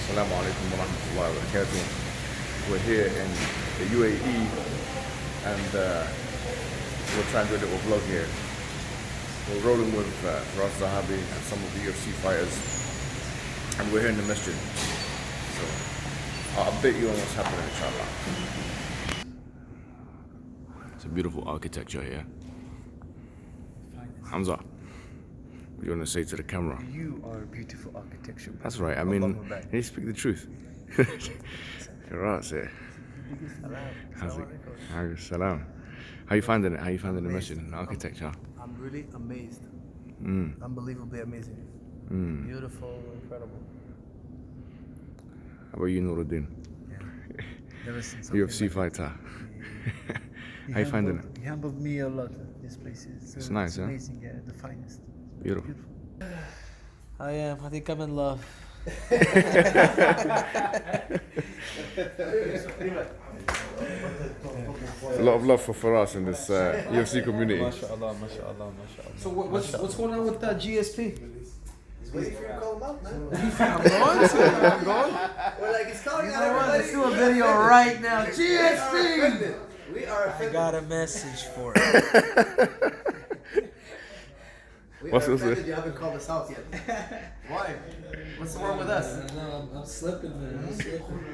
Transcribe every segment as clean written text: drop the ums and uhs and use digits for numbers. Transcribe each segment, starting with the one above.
Assalamu alaikum wa rahmatullahi wa barakatuh. We're here in the UAE and we're trying to do a little vlog here. We're rolling with Firas Zahabi and some of the UFC fighters and we're here in the masjid. So I'll update you on what's happening, inshallah. It's a beautiful architecture here. Hamza, what do you want to say to the camera? You are beautiful architecture. That's right. I mean, you speak the truth. Firas here. Salam. How you finding it? How you finding the mission and architecture? I'm really amazed. Unbelievably amazing. Beautiful, incredible. How about you, Nuruddin? Yeah. Never seen something UFC like fighter. How you finding it? He humbled me a lot. This place is It's nice, it's huh? amazing. Yeah, the finest. Beautiful. I think I'm in love. A lot of love for Firas in this UFC community. MashaAllah, MashaAllah, MashaAllah. So what's going on with GSP? He's waiting for you to call him up, man. I'm going. We're like, he's calling out Let's everybody. do a video right now. GSP! We are I offended. got a message for it. We What's are this? offended you haven't called us out yet. Why? What's wrong with us? No, I'm slipping, man. I'm slipping.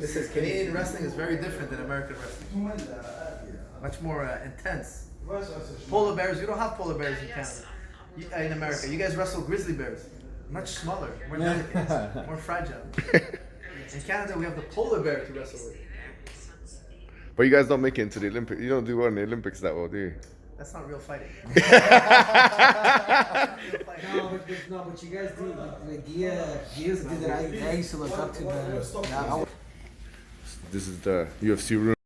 This is Canadian wrestling is very different than American wrestling. Much more intense. Polar bears, we don't have polar bears in Canada. In America, you guys wrestle grizzly bears. Much smaller, more delicate, more fragile. In Canada, we have the polar bear to wrestle with. But you guys don't make it into the Olympics. You don't do well in the Olympics that well, do you? That's not real fighting. No, but you guys do. Like, Gia is a dude that I used to look up to, man. This is the UFC room.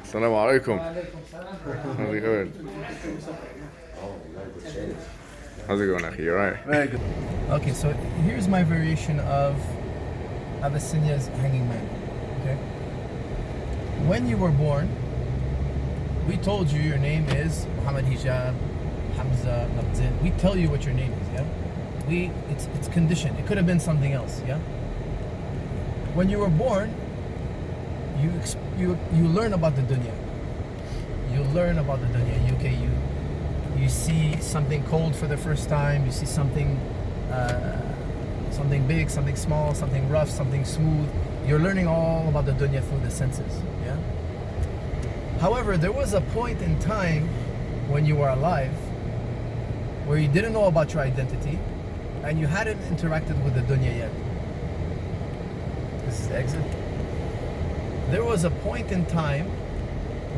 Assalamu alaikum. How's it going? How's it going, Akhi? You alright? Very good. Okay, so here's my variation of Abyssinia's hanging man. Okay. When you were born, we told you your name is Mohammed, Hijab, Hamza, Nabzin. We tell you what your name is, yeah? It's conditioned. It could have been something else, yeah? When you were born, you learn about the dunya. You learn about the dunya. You see something cold for the first time. You see something big, something small, something rough, something smooth. You're learning all about the dunya through the senses. Yeah. However, there was a point in time when you were alive where you didn't know about your identity and you hadn't interacted with the dunya yet. This is the exit. There was a point in time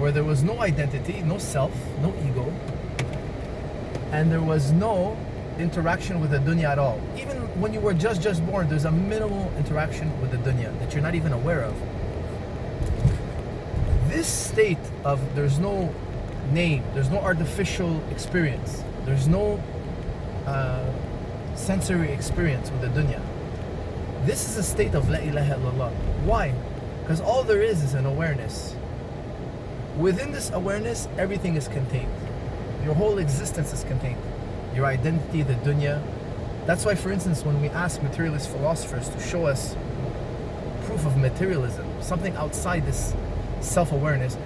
where there was no identity, no self, no ego, and there was no interaction with the dunya at all. Even when you were just born, there's a minimal interaction with the dunya that you're not even aware of. This state of there's no name, there's no artificial experience, there's no sensory experience with the dunya. This is a state of La ilaha illallah. Why? Because all there is an awareness. Within this awareness, everything is contained. Your whole existence is contained. Your identity, the dunya. That's why, for instance, when we ask materialist philosophers to show us proof of materialism, something outside this self-awareness,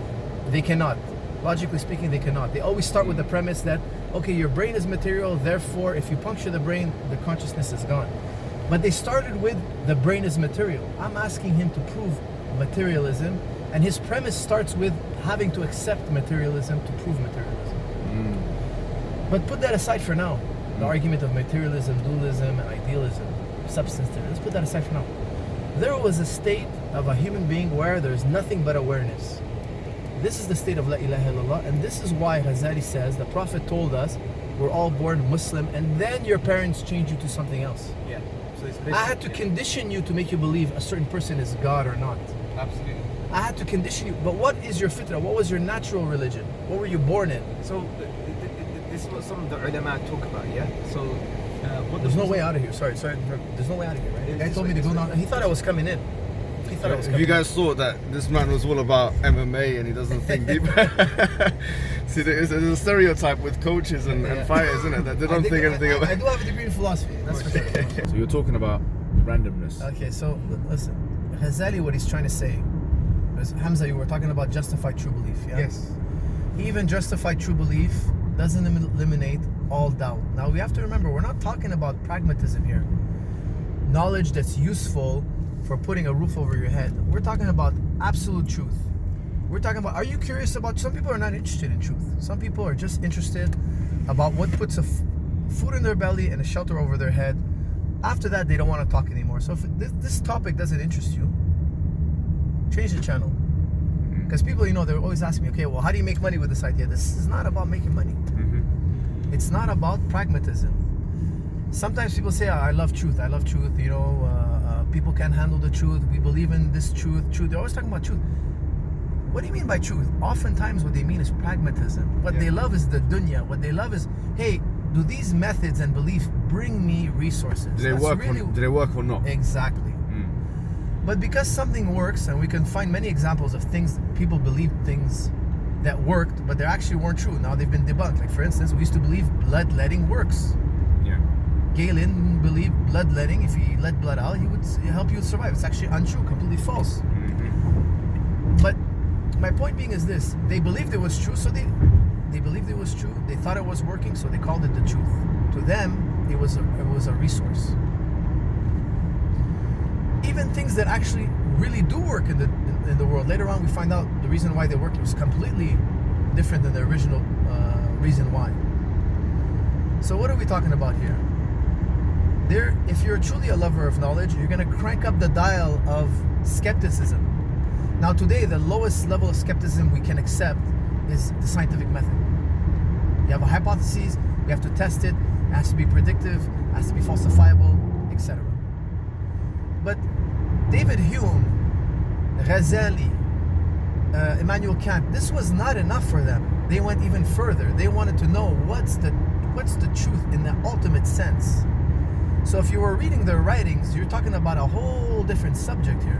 they cannot. Logically speaking, they cannot. They always start with the premise that, okay, your brain is material, therefore, if you puncture the brain, the consciousness is gone. But they started with the brain is material. I'm asking him to prove materialism, and his premise starts with having to accept materialism to prove materialism. But put that aside for now. The argument of materialism, dualism, and idealism, substance theory. Let's put that aside for now. There was a state of a human being where there's nothing but awareness. This is the state of La ilaha illallah, and this is why Ghazali says the Prophet told us we're all born Muslim, and then your parents change you to something else. Yeah. So it's I had to condition you to make you believe a certain person is God or not. absolutely. I had to condition you. But what is your fitrah? What was your natural religion? What were you born in? So this is what some of the ulama talk about, yeah? So what There's no way out of here. Sorry. There's no way out of here, right? The guy told me to go down. He thought I was coming in. He thought I was If you guys thought that this man was all about MMA and he doesn't think deep, see, there's a stereotype with coaches and fighters, isn't it? That they don't think anything about. I do have a degree in philosophy, that's for sure. So you're talking about randomness. Okay, so listen, Ghazali, what he's trying to say is, Hamza, you were talking about justified true belief, yeah? Yes. Even justified true belief doesn't eliminate all doubt. Now we have to remember, we're not talking about pragmatism here. Knowledge that's useful for putting a roof over your head. We're talking about absolute truth. We're talking about, are you curious about, some people are not interested in truth. Some people are just interested about what puts a food in their belly and a shelter over their head. After that, they don't want to talk anymore. So if this topic doesn't interest you, change the channel. Because people, you know, they're always asking me, okay, well, how do you make money with this idea? This is not about making money. It's not about pragmatism. Sometimes people say, I love truth, you know, people can't handle the truth, we believe in this truth. They're always talking about truth. What do you mean by truth? Oftentimes what they mean is pragmatism. What they love is the dunya. What they love is, hey, do these methods and belief bring me resources? Do they work or not? Exactly. But because something works, and we can find many examples of things, people believed things that worked, but they actually weren't true. Now they've been debunked. Like for instance, we used to believe bloodletting works. Galen believed bloodletting, if he let blood out, he would help you survive. It's actually untrue, completely false. But my point being is this: they believed it was true, so they believed it was true. They thought it was working, so they called it the truth. To them, it was a resource. Even things that actually really do work in the world, later on we find out the reason why they work was completely different than the original reason why. So what are we talking about here? If you're truly a lover of knowledge, you're going to crank up the dial of skepticism. Now today, the lowest level of skepticism we can accept is the scientific method. You have a hypothesis, you have to test it, it has to be predictive, it has to be falsifiable, etc. But David Hume, Ghazali, Immanuel Kant, this was not enough for them. They went even further. They wanted to know what's the truth in the ultimate sense. So if you were reading their writings, you're talking about a whole different subject here.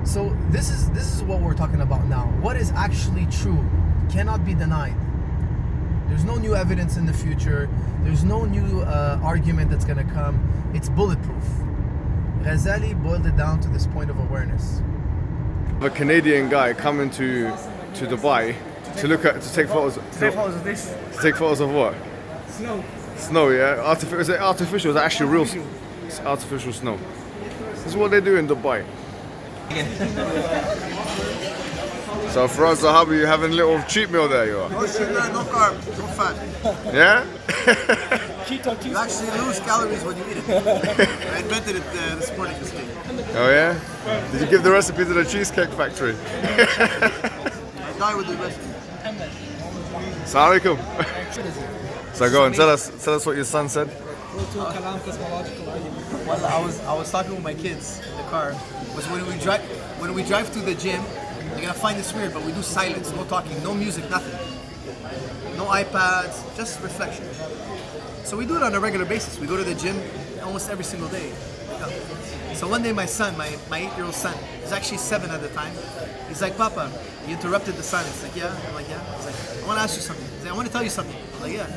So this is what we're talking about now. What is actually true cannot be denied. There's no new evidence in the future. There's no new argument that's going to come. It's bulletproof. Ghazali boiled it down to this point of awareness. A Canadian guy coming to Dubai to take photos. Take photos of this. To take photos of what? Snow. Snow, yeah. Is it artificial? Is it actually real? It's artificial snow. This is what they do in Dubai. So Firas Zahabi, you're having a little cheat meal there, you are. No sugar, no carb, no fat. Yeah? You actually lose calories when you eat it. I invented it this morning, this cake. Oh yeah? Did you give the recipe to the Cheesecake Factory? I die with the recipe. Assalamu alaikum. So go and tell us what your son said. Well, I was talking with my kids in the car. Was when we drive to the gym, you're gonna find this weird, but we do silence, no talking, no music, nothing. No iPads, just reflection. So we do it on a regular basis. We go to the gym almost every single day. So one day my son, my 8-year-old son, he's actually 7 at the time, he's like, Papa, you interrupted the silence. Like, yeah? I'm like, yeah? He's like, I want to ask you something. He's like, I want to tell you something. I'm like, yeah.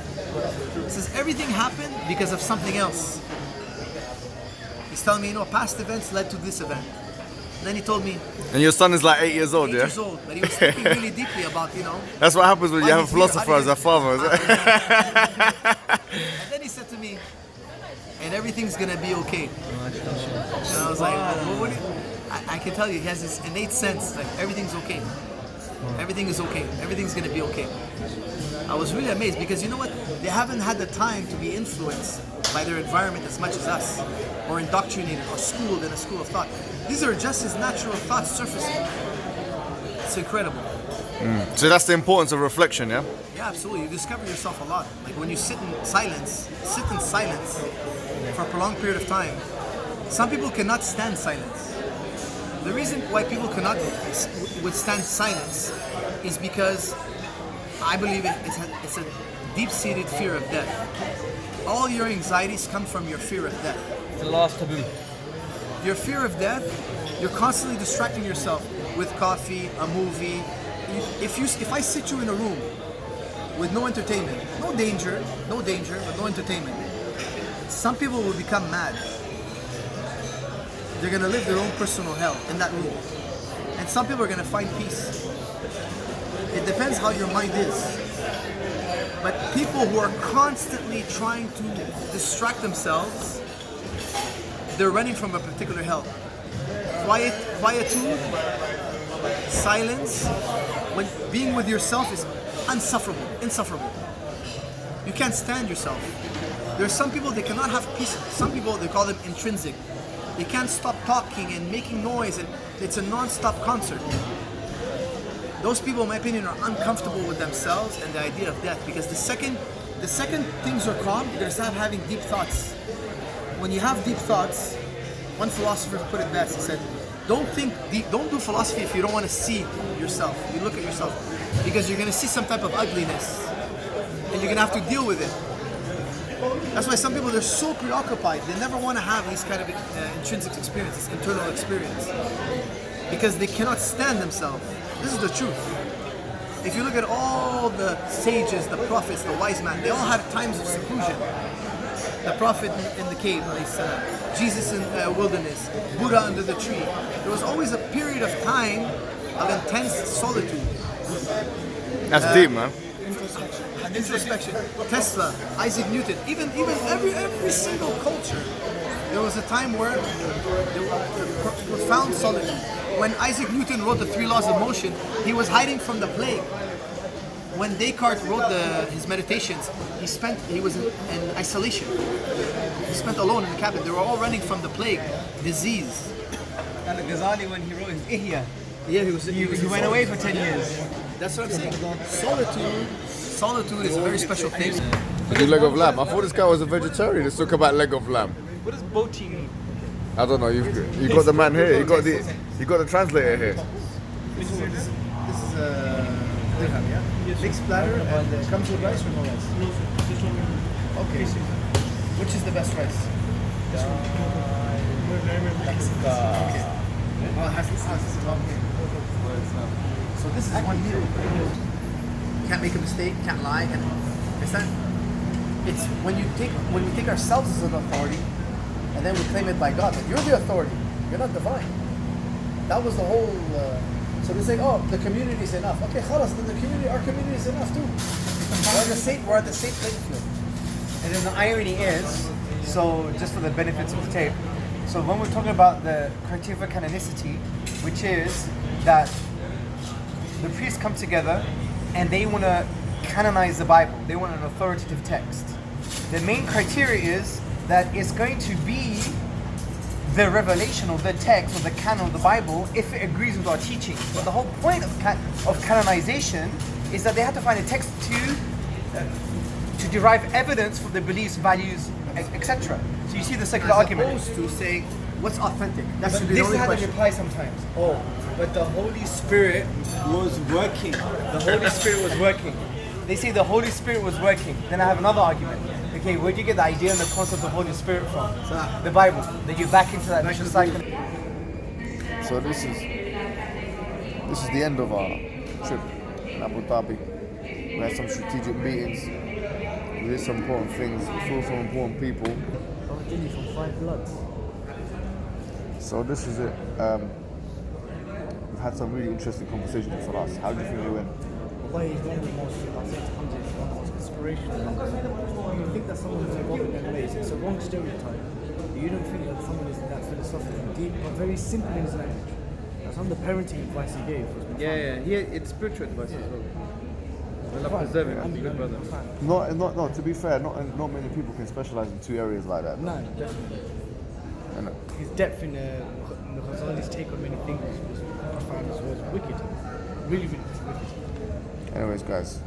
He says, everything happened because of something else. He's telling me, past events led to this event. And then he told me... And your son is like 8 years old, 8 yeah? years old, but he was thinking really deeply about, That's what happens when you have a philosopher as a father, is it? And then he said to me, and everything's gonna be okay. And I was like, what I can tell you, he has this innate sense, like everything's okay. Everything is okay. Everything's gonna be okay. I was really amazed because you know what? They haven't had the time to be influenced by their environment as much as us, or indoctrinated, or schooled in a school of thought. These are just as natural thoughts surfacing. It's incredible. So that's the importance of reflection, yeah? Yeah, absolutely. You discover yourself a lot. Like when you sit in silence for a prolonged period of time. Some people cannot stand silence. The reason why people cannot withstand silence is because I believe it's a deep-seated fear of death. All your anxieties come from your fear of death. The last taboo. Your fear of death, you're constantly distracting yourself with coffee, a movie. If I sit you in a room with no entertainment, no danger, but no entertainment, some people will become mad. They're gonna live their own personal hell in that room. And some people are gonna find peace. It depends how your mind is. But people who are constantly trying to distract themselves, they're running from a particular hell. Quietude, silence, when being with yourself is insufferable. You can't stand yourself. There are some people, they cannot have peace. Some people, they call them intrinsic. They can't stop talking and making noise, and it's a non-stop concert. Those people, in my opinion, are uncomfortable with themselves and the idea of death, because the second things are calm, you're gonna start having deep thoughts. When you have deep thoughts, one philosopher put it best. He said, don't think deep, don't do philosophy if you don't want to see yourself. You look at yourself, because you're gonna see some type of ugliness, and you're gonna have to deal with it. That's why some people, they're so preoccupied, they never want to have these kind of intrinsic experiences, internal experience, because they cannot stand themselves. This is the truth. If you look at all the sages, the prophets, the wise men, they all had times of seclusion. The prophet in the cave, Jesus in the wilderness, Buddha under the tree. There was always a period of time of intense solitude. That's deep, man. Introspection. Tesla, Isaac Newton, even every single culture, there was a time where there was profound solitude. When Isaac Newton wrote the 3 Laws of Motion, he was hiding from the plague. When Descartes wrote his meditations, he was in isolation. He spent alone in the cabin. They were all running from the plague, disease. And Ghazali, when he wrote his Ihya, Yeah, he went away for 10 years. That's what I'm saying. Solitude is a very special thing. Do leg of lamb. I thought this guy was a vegetarian. Let's talk about leg of lamb. What does boti mean? I don't know. You got the man here. You got the translator here. This is dirham, yeah? Mixed platter, and it comes with rice or no rice? Okay. Which is the best rice? Okay. Oh, it has okay. So this is one meal. Can't make a mistake, can't lie, and understand? It's when we take ourselves as an authority, and then we claim it by God that you're the authority, you're not divine. That was the whole. So they say, oh, the community is enough. Okay, khalas, then our community is enough too. We're at the same playing field. And then the irony is, so just for the benefits of the tape, so when we're talking about the criteria for canonicity, which is that the priests come together and they want to canonize the Bible, they want an authoritative text. The main criteria is that it's going to be the revelation of the text or the canon of the Bible if it agrees with our teaching. But the whole point of canonization is that they have to find a text to derive evidence for their beliefs, values, etc. So you see the secular argument. As opposed to saying what's authentic. That should be the This is only how they question. reply sometimes. Oh, but the Holy Spirit was working. The Holy Spirit was working. They say the Holy Spirit was working. Then I have another argument. Okay, where do you get the idea and the concept of Holy Spirit from? The Bible. Then you're back into that vicious cycle. So this is the end of our trip in Abu Dhabi. We had some strategic meetings. We did some important things. We saw some important people. From 5 Bloods. So this is it. We've had some really interesting conversations for us. How do you think we went? Why he's one of the most, I said to Hamza, he's one of the most inspirational. You think that someone who's involved in MMA, it's a wrong stereotype. You don't think that someone is that philosophical, deep, but very simple in his language. That's one of the parenting advice he gave. It's spiritual advice as well. Allah preserve him, he's a good brother. No. To be fair, not many people can specialize in 2 areas like that. No, definitely. And, His depth in the Ghazali's take on many things was profound as well. It's wicked. Really, really wicked. anyways, guys,